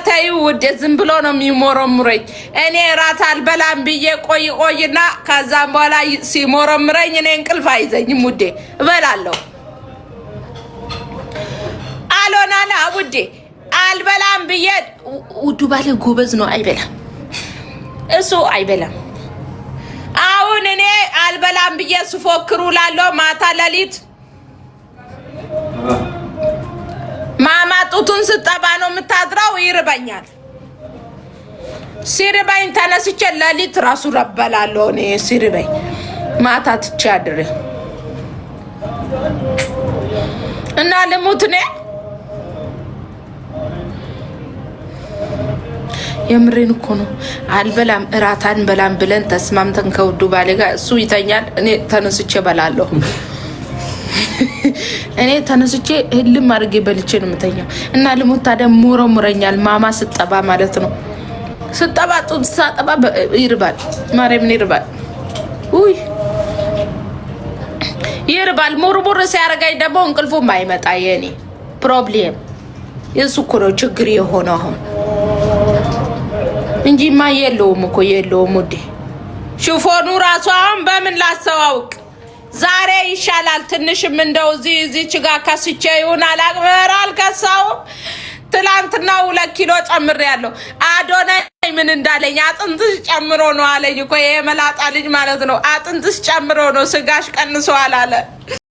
ተይ ውዴ ዝም ብሎ ነው የሚሞረምረኝ። እኔ ራት አልበላም ብዬ ቆይና ከዛም በኋላ ሲሞረምረኝ እኔ እንቅልፍ አይዘኝም ውዴ። እበላለሁ አሎናና ውዴ አልበላም ብዬ ውዱ ባለ ጎበዝ ነው አይበላም እሱ አይበላም። አሁን እኔ አልበላም ብዬ ስፎክሩ ላለው ማታ ለሊት ማማ ጡቱን ስጠባ ነው የምታድራው። ይርበኛል። ሲርበኝ ተነስቼ ለሊት ራሱ ረበላለሁ። እኔ ሲርበኝ ማታ ትቼ አድሬ እና ልሙት እኔ የምሬን እኮ ነው። አልበላም እራት አንበላም ብለን ተስማምተን ከውዱ ባሌ ጋር እሱ ይተኛል፣ እኔ ተነስቼ በላለሁ። እኔ ተነስቼ ህልም አድርጌ በልቼ ነው የምተኛው። እና ልሞት ታዲያ ሞረሙረኛል። ማማ ስጠባ ማለት ነው። ስጠባ ጡት ሳጠባ ይርባል። ማርያምን ይርባል። ውይ ይርባል። ሙርሙር ሲያረጋኝ ደግሞ እንቅልፉም አይመጣ። የኔ ፕሮብሌም የሱ እኮ ነው ችግር የሆነው አሁን እንጂማ የለውም እኮ የለውም ውዴ። ሽፎኑ ራሱ አሁን በምን ላስተዋውቅ? ዛሬ ይሻላል ትንሽም እንደው እዚህ ችጋ ከስቼ ይሁን አላቅመራ አልከሳውም። ትላንትና 2 ኪሎ ጨምሬያለሁ። አዶናይ ምን እንዳለኝ አጥንትሽ ጨምሮ ነው አለኝ እኮ የመላጣ ልጅ ማለት ነው። አጥንትሽ ጨምሮ ነው ስጋሽ ቀንሷል አለ።